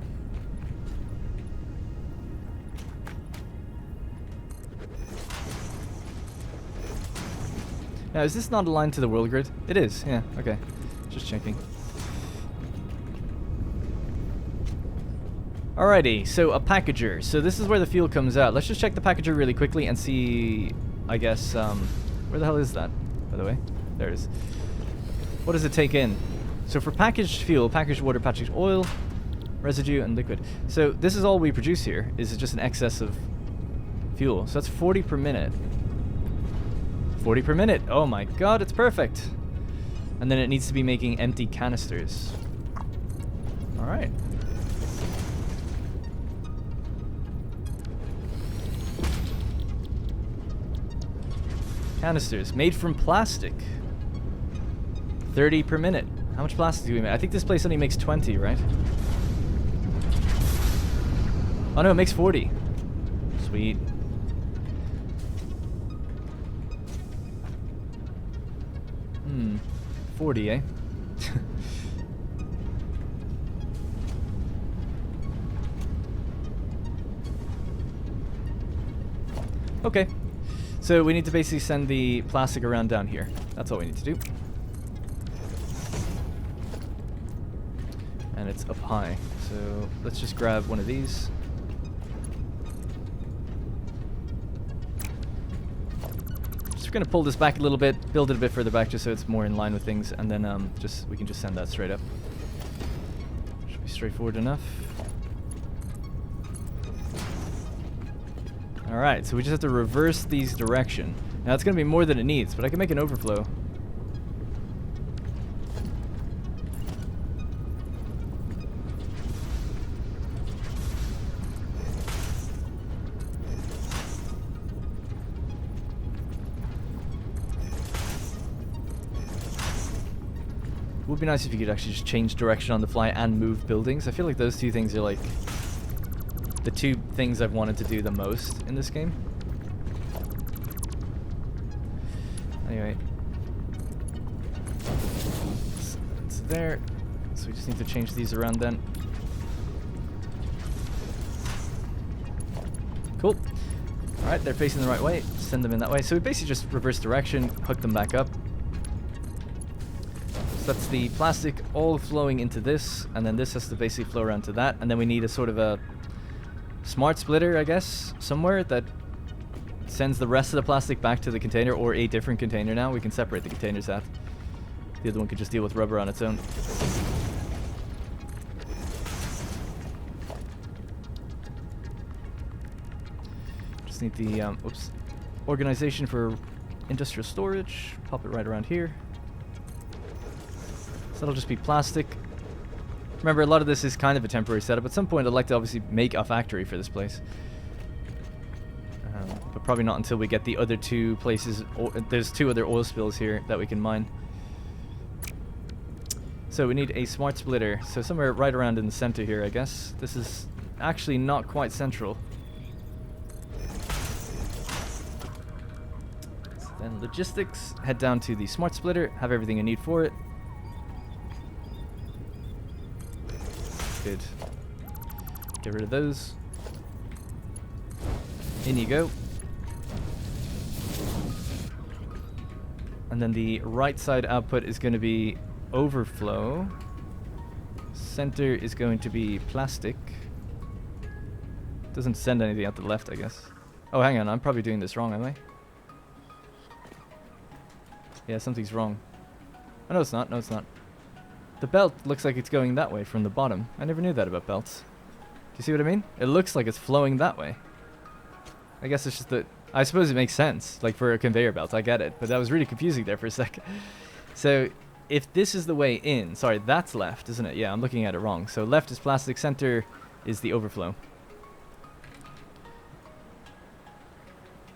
Now, is this not aligned to the world grid? It is, yeah, okay. Just checking. Alrighty, so a packager. So this is where the fuel comes out. Let's just check the packager really quickly and see, I guess, where the hell is that, by the way? There it is. What does it take in? So for packaged fuel, packaged water, packaged oil, residue, and liquid. So this is all we produce here, is just an excess of fuel. So that's 40 per minute. 40 per minute. Oh my god, it's perfect. And then it needs to be making empty canisters. Alright. Canisters made from plastic. 30 per minute. How much plastic do we make? I think this place only makes 20, right? Oh no, it makes 40. Sweet. Hmm. 40, eh? Okay. So we need to basically send the plastic around down here. That's all we need to do. And it's up high. So let's just grab one of these. Just gonna pull this back a little bit, build it a bit further back just so it's more in line with things, and then we can just send that straight up. Should be straightforward enough. Alright, so we just have to reverse these direction. Now it's going to be more than it needs, but I can make an overflow. It would be nice if you could actually just change direction on the fly and move buildings. I feel like those two things are like the two things I've wanted to do the most in this game. Anyway. It's there. So we just need to change these around then. Cool. Alright, they're facing the right way. Send them in that way. So we basically just reverse direction, hook them back up. So that's the plastic all flowing into this, and then this has to basically flow around to that, and then we need a sort of a smart splitter, I guess, somewhere that sends the rest of the plastic back to the container, or a different container now. We can separate the containers out. The other one could just deal with rubber on its own. Just need the organization for industrial storage. Pop it right around here. So that'll just be plastic. Remember, a lot of this is kind of a temporary setup. At some point, I'd like to obviously make a factory for this place. But probably not until we get the other two places. There's two other oil spills here that we can mine. So we need a smart splitter. So somewhere right around in the center here, I guess. This is actually not quite central. So then logistics. Head down to the smart splitter. Have everything you need for it. Good. Get rid of those. In you go. And then the right side output is going to be overflow. Center is going to be plastic. Doesn't send anything out to the left, I guess. Oh, hang on. I'm probably doing this wrong, am I? Yeah, something's wrong. Oh, no, it's not. No, it's not. The belt looks like it's going that way from the bottom. I never knew that about belts. Do you see what I mean? It looks like it's flowing that way. I guess it's just that... I suppose it makes sense, like for a conveyor belt. I get it. But that was really confusing there for a second. So, if this is the way in... Sorry, that's left, isn't it? Yeah, I'm looking at it wrong. So, left is plastic, center is the overflow.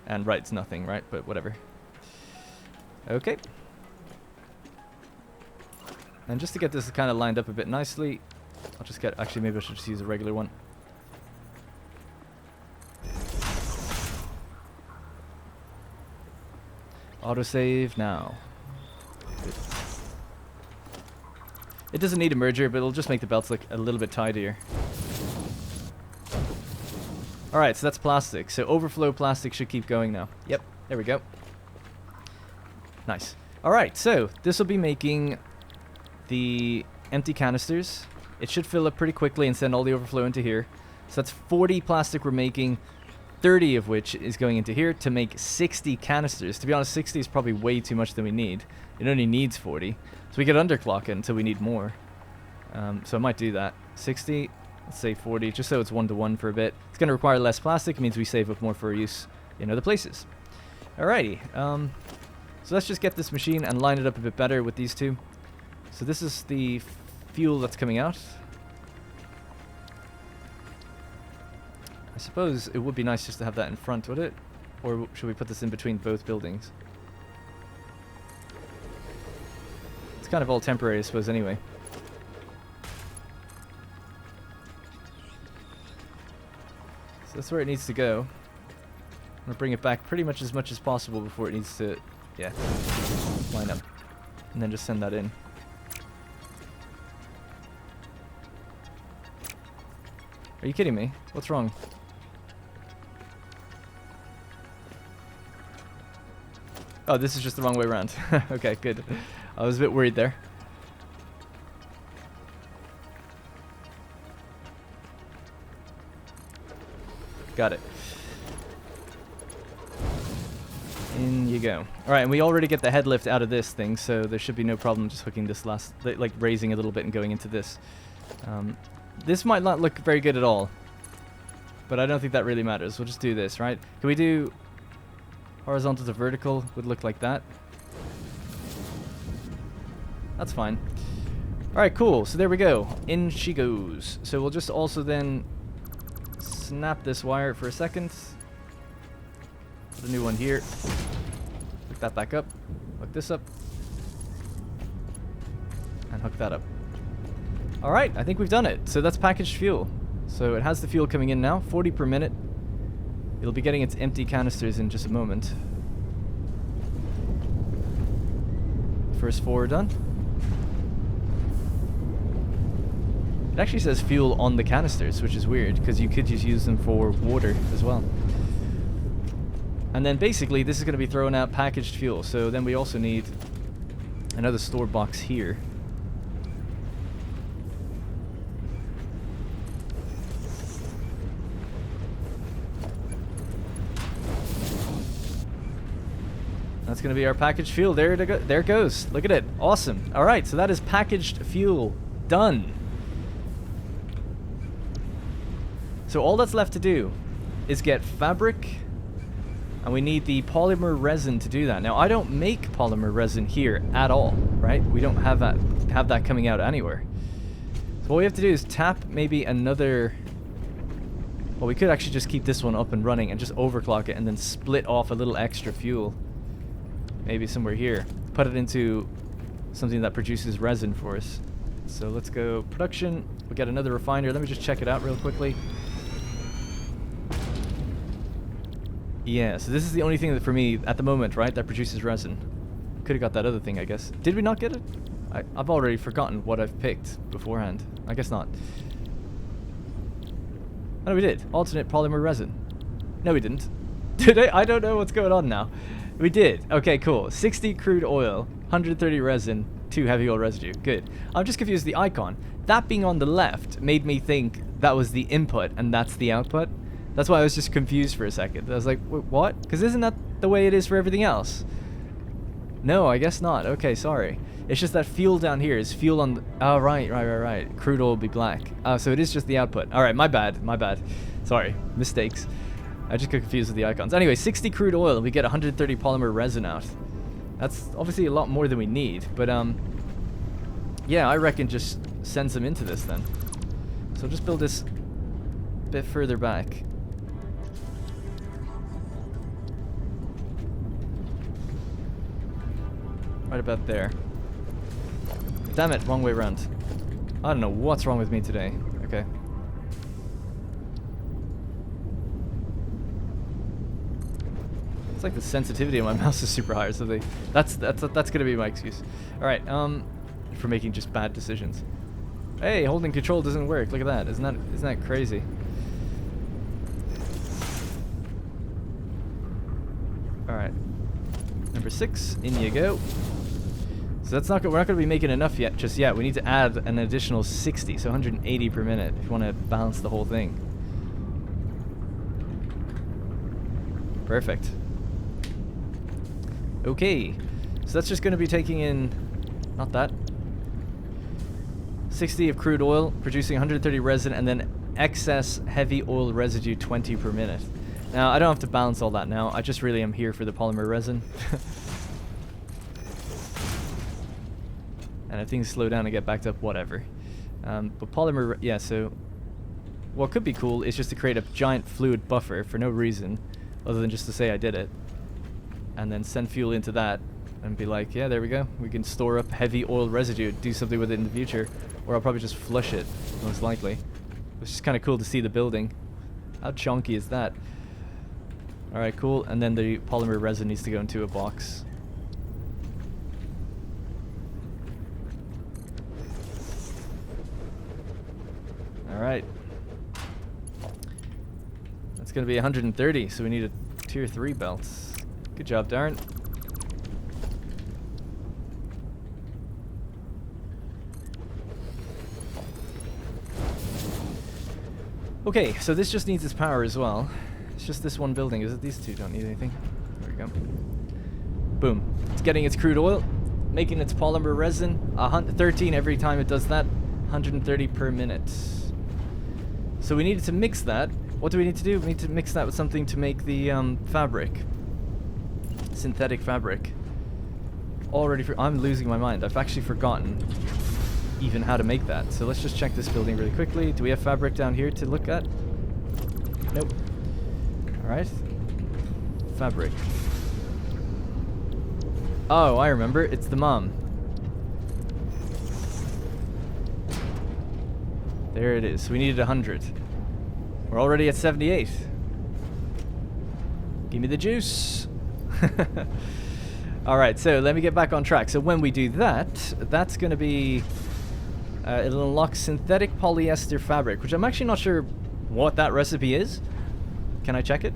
And right's nothing, right? But whatever. Okay. And just to get this kind of lined up a bit nicely, I'll just get... Actually, maybe I should just use a regular one. Autosave now. Good. It doesn't need a merger, but it'll just make the belts look a little bit tidier. Alright, so that's plastic. So overflow plastic should keep going now. Yep, there we go. Nice. Alright, so this will be making the empty canisters. It should fill up pretty quickly and send all the overflow into here. So that's 40 plastic we're making, 30 of which is going into here to make 60 canisters. To be honest, 60 is probably way too much than we need. It only needs 40. So we could underclock it until we need more. So I might do that. 60, let's say 40, just so it's 1-to-1 for a bit. It's going to require less plastic. It means we save up more for use in other places. Alrighty. So let's just get this machine and line it up a bit better with these two. So this is the fuel that's coming out. I suppose it would be nice just to have that in front, would it? Or should we put this in between both buildings? It's kind of all temporary, I suppose, anyway. So that's where it needs to go. I'm going to bring it back pretty much as possible before it needs to, yeah, line up. And then just send that in. Are you kidding me? What's wrong? Oh, this is just the wrong way around. Okay, good. I was a bit worried there. Got it. In you go. Alright, and we already get the head lift out of this thing, so there should be no problem just hooking this last, like raising a little bit and going into this. This might not look very good at all, but I don't think that really matters. We'll just do this, right? Can we do horizontal to vertical? Would look like that. That's fine. Alright, cool. So there we go. In she goes. So we'll just also then snap this wire for a second. Put a new one here. Hook that back up. Hook this up. And hook that up. Alright, I think we've done it. So that's packaged fuel. So it has the fuel coming in now, 40 per minute. It'll be getting its empty canisters in just a moment. First 4 are done. It actually says fuel on the canisters, which is weird, because you could just use them for water as well. And then basically this is going to be throwing out packaged fuel. So then we also need another store box here. That's going to be our packaged fuel. There it goes. Look at it. Awesome. All right, so that is packaged fuel done. So all that's left to do is get fabric, and we need the polymer resin to do that. Now, I don't make polymer resin here at all, right? We don't have that coming out anywhere. So what we have to do is tap maybe another... Well, we could actually just keep this one up and running and just overclock it and then split off a little extra fuel. Maybe somewhere here. Put it into something that produces resin for us. So let's go production. We got another refiner. Let me just check it out real quickly. Yeah, so this is the only thing that for me at the moment, right, that produces resin. Could have got that other thing, I guess. Did we not get it? I've already forgotten what I've picked beforehand. I guess not. Oh, no, we did. Alternate polymer resin. No, we didn't. Did I? I don't know what's going on now. We did. Okay, cool. 60 crude oil, 130 resin, 2 heavy oil residue. Good. I'm just confused with the icon. That being on the left made me think that was the input and that's the output. That's why I was just confused for a second. I was like, what? Because isn't that the way it is for everything else? No, I guess not. Okay, sorry. It's just that fuel down here is fuel on... Oh, right. Crude oil will be black. So it is just the output. All right, my bad. Sorry, mistakes. I just got confused with the icons. Anyway, 60 crude oil, and we get 130 polymer resin out. That's obviously a lot more than we need, but yeah, I reckon just send some into this then. So just build this a bit further back. Right about there. Damn it, wrong way around. I don't know what's wrong with me today. Okay. It's like the sensitivity of my mouse is super high or something. That's gonna be my excuse. All right, for making just bad decisions. Hey, holding control doesn't work. Look at that. Isn't that crazy? All right, number 6, in you go. So that's not. We're not gonna be making enough yet. Just yet. We need to add an additional 60, so 180 per minute if you want to balance the whole thing. Perfect. Okay, so that's just going to be taking in, not that, 60 of crude oil, producing 130 resin, and then excess heavy oil residue 20 per minute. Now, I don't have to balance all that now. I just really am here for the polymer resin. And if things slow down and get backed up, whatever. But polymer, yeah, so what could be cool is just to create a giant fluid buffer for no reason, other than just to say I did it. And then send fuel into that and be like, yeah, there we go. We can store up heavy oil residue, do something with it in the future. Or I'll probably just flush it, most likely. It's just kind of cool to see the building. How chunky is that? Alright, cool. And then the polymer resin needs to go into a box. Alright. That's going to be 130, so we need a tier 3 belt. Good job, Darren. Okay, so this just needs its power as well. It's just this one building, is it? These two don't need anything. There we go. Boom. It's getting its crude oil, making its polymer resin. 13 every time it does that. 130 per minute. So we needed to mix that. What do we need to do? We need to mix that with something to make the fabric. Synthetic fabric. I'm losing my mind. I've actually forgotten even how to make that. So let's just check this building really quickly. Do we have fabric down here to look at? Nope. Alright. Fabric. Oh, I remember. It's the mom. There it is. We needed 100. We're already at 78. Give me the juice. Alright, so let me get back on track. So when we do that, that's going to be... it'll unlock synthetic polyester fabric, which I'm actually not sure what that recipe is. Can I check it?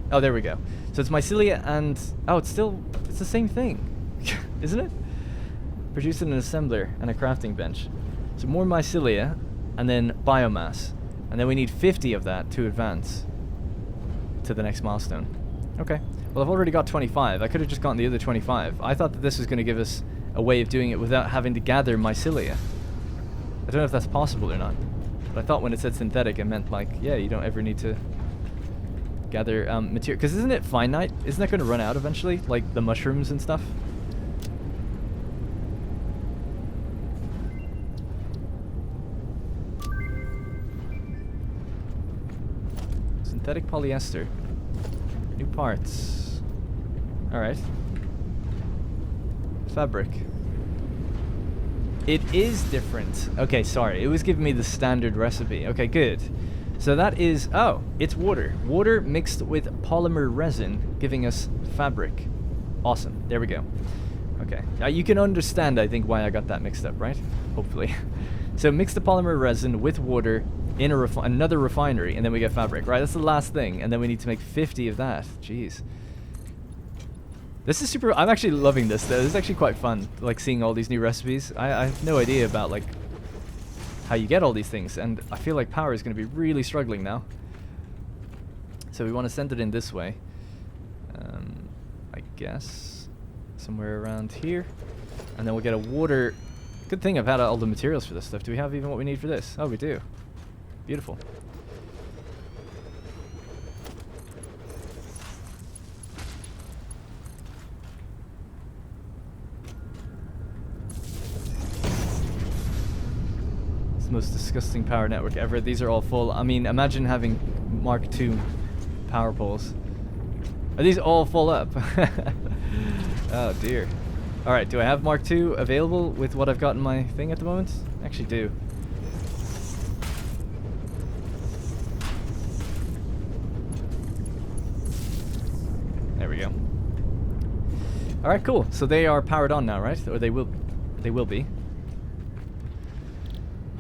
Oh, there we go. So it's Mycelia and... Oh, it's the same thing. Isn't it? Produced in an assembler and a crafting bench. So more Mycelia and then biomass. And then we need 50 of that to advance to the next milestone. Okay. Well, I've already got 25. I could have just gotten the other 25. I thought that this was going to give us a way of doing it without having to gather Mycelia. I don't know if that's possible or not. But I thought when it said synthetic, it meant like, yeah, you don't ever need to gather material. Because isn't it finite? Isn't that going to run out eventually? Like the mushrooms and stuff? Synthetic polyester. New parts. Alright. Fabric. It is different. Okay, sorry. It was giving me the standard recipe. Okay, good. So that is... Oh, it's water. Water mixed with polymer resin, giving us fabric. Awesome. There we go. Okay. Now you can understand, I think, why I got that mixed up, right? Hopefully. So mix the polymer resin with water in another refinery, and then we get fabric, right? That's the last thing, and then we need to make 50 of that. Jeez. This is super... I'm actually loving this, though. This is actually quite fun, like, seeing all these new recipes. I have no idea about, like, how you get all these things, and I feel like power is going to be really struggling now. So we want to send it in this way. I guess somewhere around here. And then we'll get a water... Good thing I've had all the materials for this stuff. Do we have even what we need for this? Oh, we do. Beautiful. It's the most disgusting power network ever. These are all full. I mean, imagine having Mark II power poles. Are these all full up? Oh dear. Alright, do I have Mark II available with what I've got in my thing at the moment? I actually do. There we go. Alright, cool. So they are powered on now, right? Or they will be.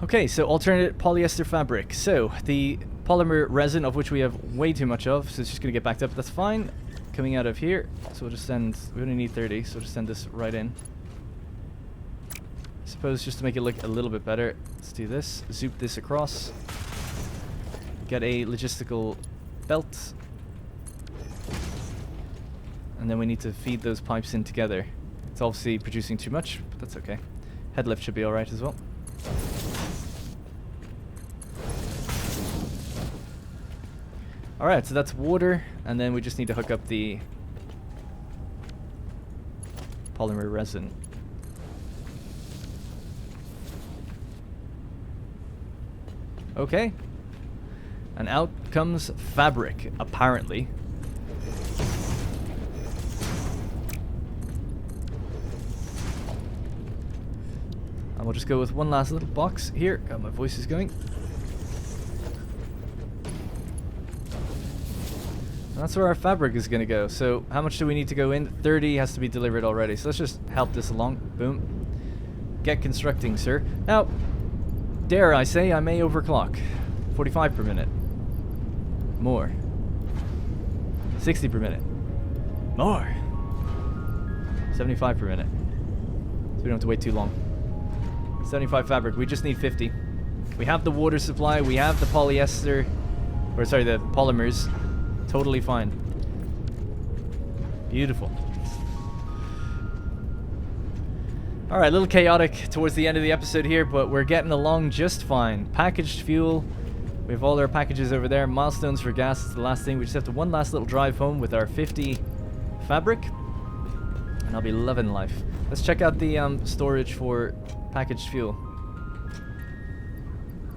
Okay, so alternate polyester fabric. So the polymer resin, of which we have way too much of, so it's just going to get backed up. That's fine. Coming out of here. So we'll just send... We only need 30, so we'll just send this right in. I suppose just to make it look a little bit better, let's do this. Zoop this across. Get a logistical belt. And then we need to feed those pipes in together. It's obviously producing too much, but that's okay. Head lift should be alright as well. Alright, so that's water, and then we just need to hook up the polymer resin. Okay. And out comes fabric, apparently. And we'll just go with one last little box here. God, my voice is going. And that's where our fabric is going to go. So how much do we need to go in? 30 has to be delivered already. So let's just help this along. Boom. Get constructing, sir. Now, dare I say I may overclock. 45 per minute. More. 60 per minute. More. 75 per minute. So we don't have to wait too long. 75 fabric. We just need 50. We have the water supply. We have the polyester. Or sorry, the polymers. Totally fine. Beautiful. Alright, a little chaotic towards the end of the episode here, but we're getting along just fine. Packaged fuel. We have all our packages over there. Milestones for gas is the last thing. We just have to one last little drive home with our 50 fabric. And I'll be loving life. Let's check out the storage for packaged fuel.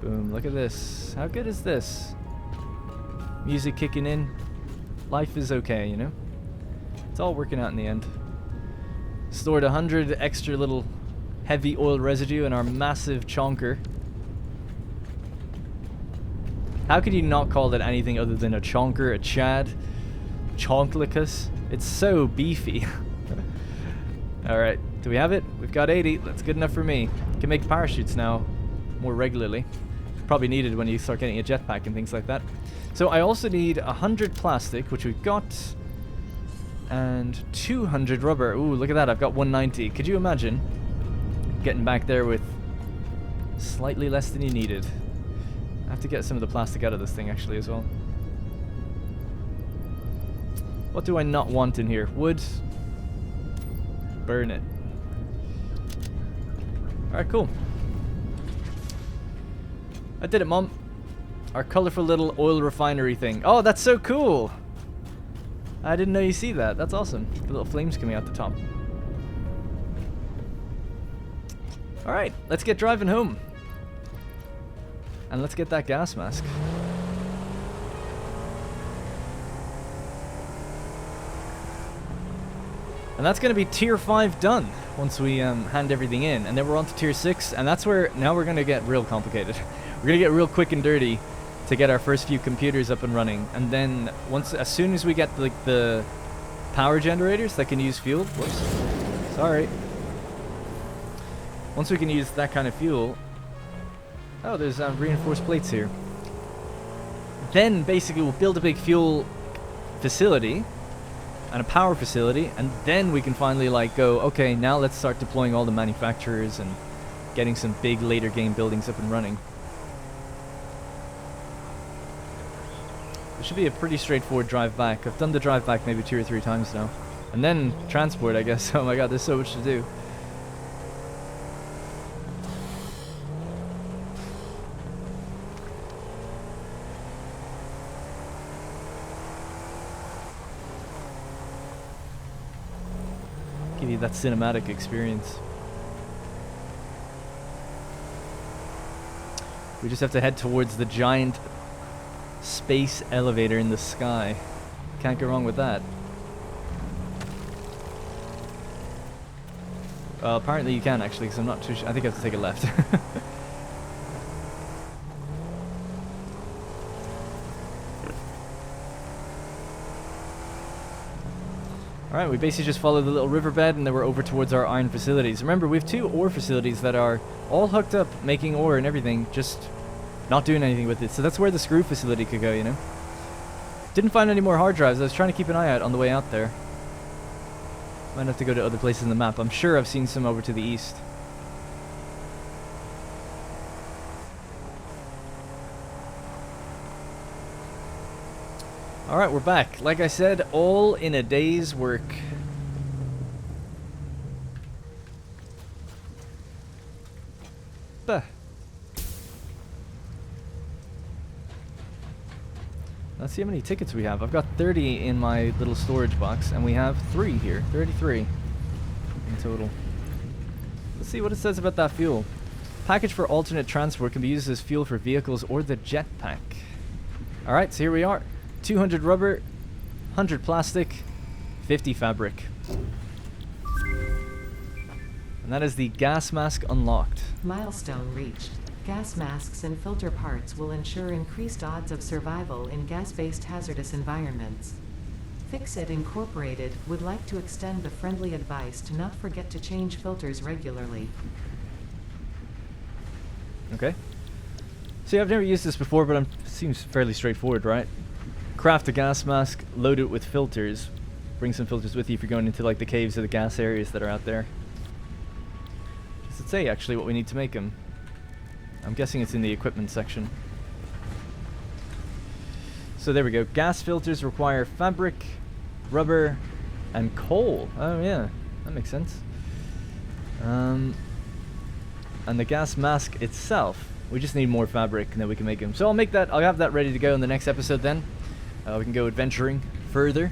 Boom, look at this. How good is this? Music kicking in. Life is okay, you know? It's all working out in the end. Stored 100 extra little heavy oil residue in our massive chonker. How could you not call it anything other than a chonker, a chad, chonklicus? It's so beefy. Alright, do we have it? We've got 80. That's good enough for me. Can make parachutes now more regularly. Probably needed when you start getting a jetpack and things like that. So I also need 100 plastic, which we've got, and 200 rubber. Ooh, look at that. I've got 190. Could you imagine getting back there with slightly less than you needed? I have to get some of the plastic out of this thing actually as well. What do I not want in here? Wood. Burn it. Alright, cool. I did it, Mom. Our colorful little oil refinery thing. Oh, that's so cool! I didn't know you see that. That's awesome. The little flames coming out the top. Alright, let's get driving home. And let's get that gas mask. And that's going to be tier 5 done once we hand everything in. And then we're on to tier 6. And that's where now we're going to get real complicated. We're going to get real quick and dirty to get our first few computers up and running. And then as soon as we get the power generators that can use fuel. Whoops. Sorry. Once we can use that kind of fuel. Oh, there's reinforced plates here. Then basically we'll build a big fuel facility and a power facility, and then we can finally like go, okay, now let's start deploying all the manufacturers and getting some big later game buildings up and running. It should be a pretty straightforward drive back. I've done the drive back maybe 2 or 3 times now. And then transport, I guess. Oh my god, there's so much to do. Give you that cinematic experience. We just have to head towards the giant space elevator in the sky. Can't go wrong with that. Apparently you can actually, because I'm not too sure. I think I have to take a left. Alright, we basically just follow the little riverbed and then we're over towards our iron facilities. Remember, we have 2 ore facilities that are all hooked up, making ore and everything, just not doing anything with it. So that's where the screw facility could go, you know? Didn't find any more hard drives. I was trying to keep an eye out on the way out there. Might have to go to other places in the map. I'm sure I've seen some over to the east. Alright, we're back. Like I said, all in a day's work. Bah. Let's see how many tickets we have. I've got 30 in my little storage box, and we have 3 here. 33 in total. Let's see what it says about that fuel. Package for alternate transport can be used as fuel for vehicles or the jetpack. Alright, so here we are. 200 rubber, 100 plastic, 50 fabric. And that is the gas mask unlocked. Milestone reached. Gas masks and filter parts will ensure increased odds of survival in gas-based hazardous environments. Fixit Incorporated would like to extend the friendly advice to not forget to change filters regularly. Okay. See, I've never used this before, but it seems fairly straightforward, right? Craft a gas mask, load it with filters. Bring some filters with you if you're going into like the caves or the gas areas that are out there. Does it say actually what we need to make them? I'm guessing it's in the equipment section. So there we go. Gas filters require fabric, rubber, and coal. Oh yeah, that makes sense. And the gas mask itself, we just need more fabric and then we can make them. So I'll make that, I'll have that ready to go in the next episode then. We can go adventuring further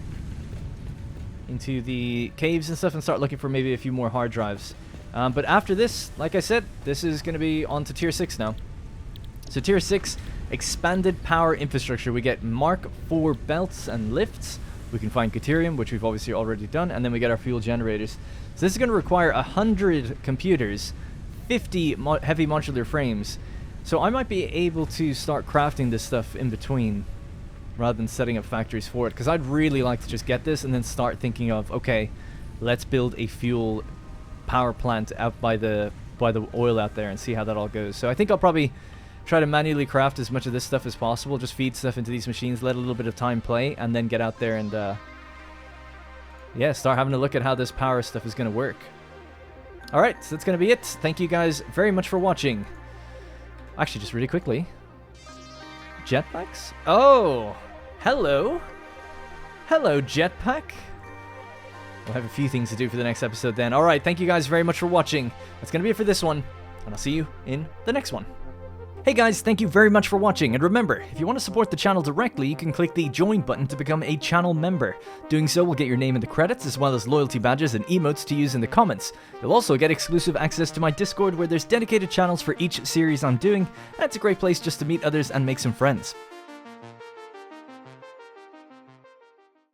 into the caves and stuff and start looking for maybe a few more hard drives. But after this, like I said, this is going to be on to Tier 6 now. So Tier 6, expanded power infrastructure. We get Mark IV belts and lifts. We can find Deuterium, which we've obviously already done, and then we get our fuel generators. So this is going to require 100 computers, 50 heavy modular frames. So I might be able to start crafting this stuff in between, rather than setting up factories for it, because I'd really like to just get this and then start thinking of, okay, let's build a fuel power plant out by the oil out there and see how that all goes. So I think I'll probably try to manually craft as much of this stuff as possible, just feed stuff into these machines, let a little bit of time play, and then get out there and yeah, start having a look at how this power stuff is going to work. Alright, so that's going to be it. Thank you guys very much for watching. Actually, just really quickly, jetpacks? Oh, hello. Hello, jetpack. We'll have a few things to do for the next episode then. Alright, thank you guys very much for watching. That's going to be it for this one, and I'll see you in the next one. Hey guys, thank you very much for watching, and remember, if you want to support the channel directly, you can click the join button to become a channel member. Doing so will get your name in the credits, as well as loyalty badges and emotes to use in the comments. You'll also get exclusive access to my Discord, where there's dedicated channels for each series I'm doing, and it's a great place just to meet others and make some friends.